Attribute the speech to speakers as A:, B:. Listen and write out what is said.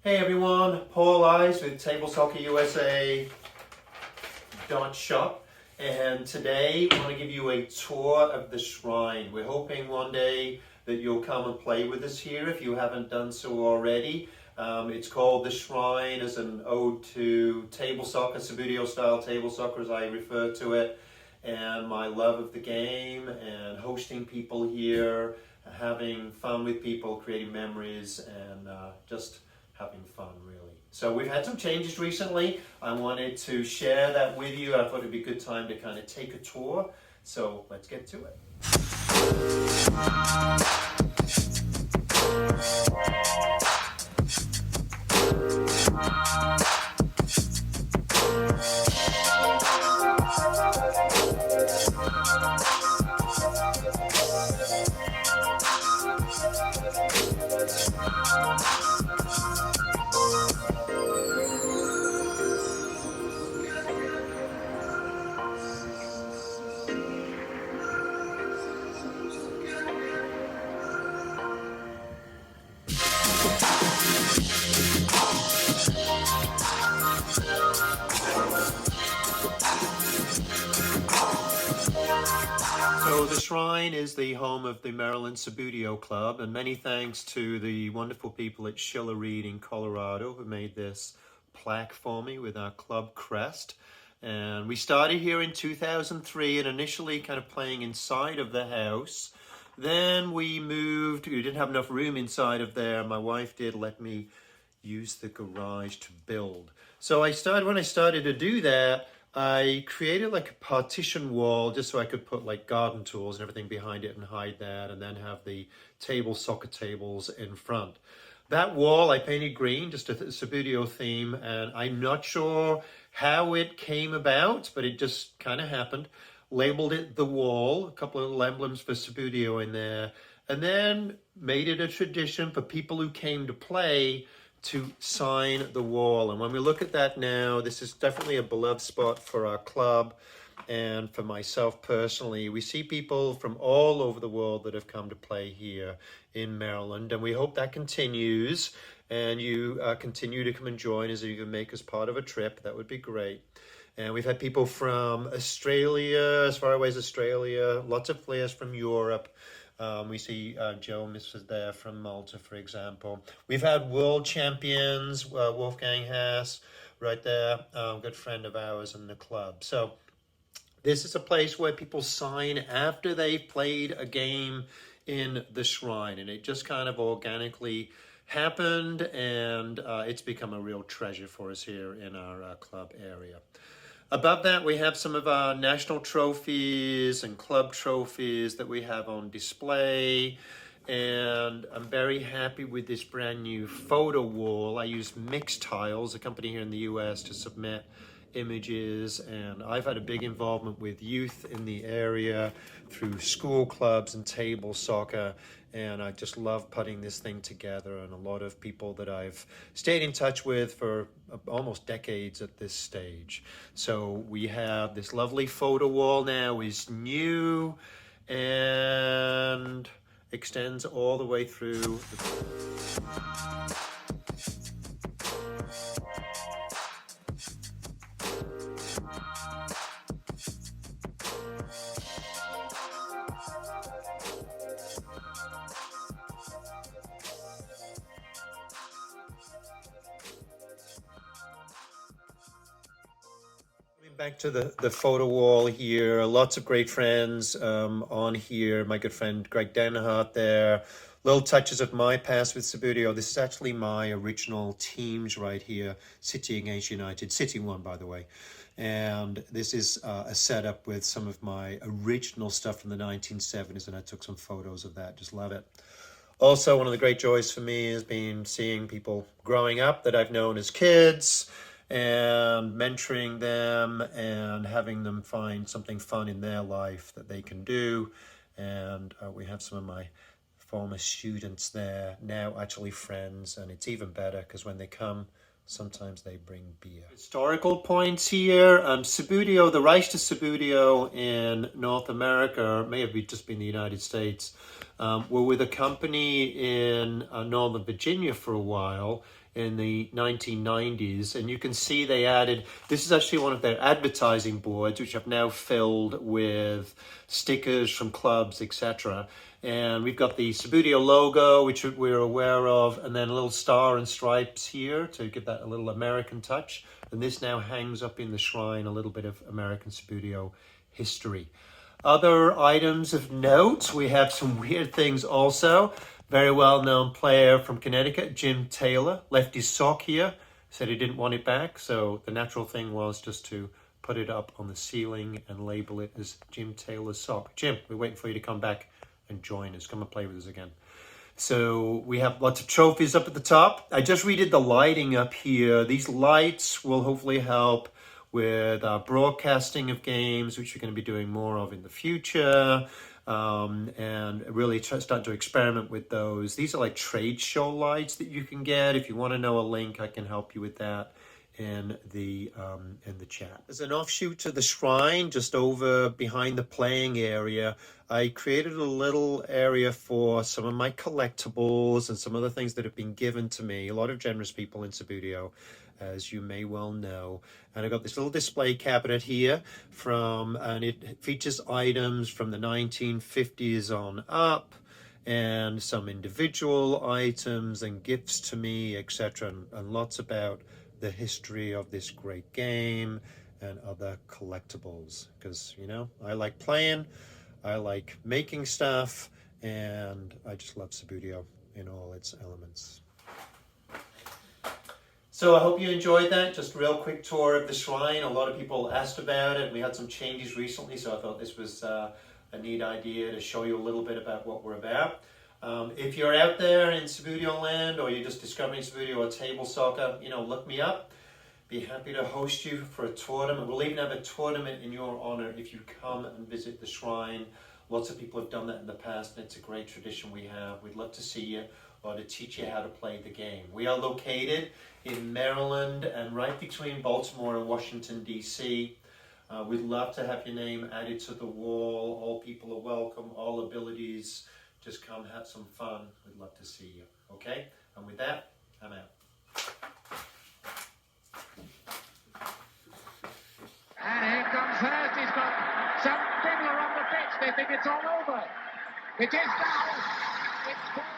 A: Hey everyone, Paul Eyes with TableSoccerUSA.shop, and today I want to give you a tour of the shrine. We're hoping one day that you'll come and play with us here if you haven't done so already. It's called the Shrine as an ode to table soccer, Subbuteo style table soccer as I refer to it, and my love of the game and hosting people here, having fun with people, creating memories, and just having fun, really. So we've had some changes recently. I wanted to share that with you. I thought it'd be a good time to kind of take a tour. So let's get to it. So the Shrine is the home of the Maryland Subbuteo Club, and many thanks to the wonderful people at Schiller Reed in Colorado who made this plaque for me with our club crest. And we started here in 2003 and initially kind of playing inside of the house. Then we moved, we didn't have enough room inside of there. My wife did let me use the garage to build. So when I started to do that, I created like a partition wall just so I could put like garden tools and everything behind it and hide that, and then have the soccer tables in front. That wall I painted green, just a Subbuteo theme, and I'm not sure how it came about, but it just kind of happened. Labeled it The Wall, a couple of little emblems for Subbuteo in there, and then made it a tradition for people who came to play to sign the wall. And when we look at that now, this is definitely a beloved spot for our club and for myself personally. We see people from all over the world that have come to play here in Maryland, and we hope that continues and you continue to come and join us, or you can make us part of a trip. That would be great. And we've had people from Australia, as far away as Australia, lots of players from Europe. We see Joe Mrs. there from Malta, for example. We've had world champions, Wolfgang Haas, right there, good friend of ours in the club. So this is a place where people sign after they've played a game in the Shrine, and it just kind of organically happened, and it's become a real treasure for us here in our club area. Above that, we have some of our national trophies and club trophies that we have on display. And I'm very happy with this brand new photo wall. I use Mixed Tiles, a company here in the US, to submit images. And I've had a big involvement with youth in the area through school clubs and table soccer. And I just love putting this thing together, and a lot of people that I've stayed in touch with for almost decades at this stage. So we have this lovely photo wall now, is new and extends all the way through. Back to the photo wall here, lots of great friends on here. My good friend Greg Denhart there. Little touches of my past with Subbuteo. This is actually my original teams right here. City against United. City won, by the way. And this is a setup with some of my original stuff from the 1970s, and I took some photos of that. Just love it. Also, one of the great joys for me has been seeing people growing up that I've known as kids, and mentoring them and having them find something fun in their life that they can do. And we have some of my former students there, now actually friends, and it's even better because when they come, sometimes they bring beer. Historical points here. Subbuteo, the rise to Subbuteo in North America, may have just been the United States, were with a company in Northern Virginia for a while, in the 1990s, and you can see they added, this is actually one of their advertising boards, which I've now filled with stickers from clubs, etc. And we've got the Subbuteo logo, which we're aware of, and then a little star and stripes here to give that a little American touch. And this now hangs up in the shrine, a little bit of American Subbuteo history. Other items of note, we have some weird things also. Very well-known player from Connecticut, Jim Taylor, left his sock here, said he didn't want it back, so the natural thing was just to put it up on the ceiling and label it as Jim Taylor's sock. Jim, we're waiting for you to come back and join us. Come and play with us again. So we have lots of trophies up at the top. I just redid the lighting up here. These lights will hopefully help with broadcasting of games, which we're going to be doing more of in the future, and really start to experiment with those. These are like trade show lights that you can get. If you want to know a link, I can help you with that in the chat. As an offshoot to the shrine, just over behind the playing area, I created a little area for some of my collectibles and some other things that have been given to me. A lot of generous people in Subbuteo, as you may well know. And I've got this little display cabinet here and it features items from the 1950s on up, and some individual items and gifts to me, etc. And lots about the history of this great game and other collectibles. Because, you know, I like playing, I like making stuff, and I just love Subbuteo in all its elements. So I hope you enjoyed that. Just a real quick tour of the shrine. A lot of people asked about it. We had some changes recently, so I thought this was a neat idea to show you a little bit about what we're about. If you're out there in Subbuteo land, or you're just discovering Subbuteo or table soccer, you know, look me up. Be happy to host you for a tournament. We'll even have a tournament in your honor if you come and visit the shrine. Lots of people have done that in the past, and it's a great tradition we have. We'd love to see you, or to teach you how to play the game. We are located in Maryland and right between Baltimore and Washington DC. We'd love to have your name added to the wall. All people are welcome, all abilities. Just come have some fun. We'd love to see you. Okay? And with that, I'm out.
B: And here comes Hurst. He's got some fiddler on the pitch. They think it's all over. It is now. It's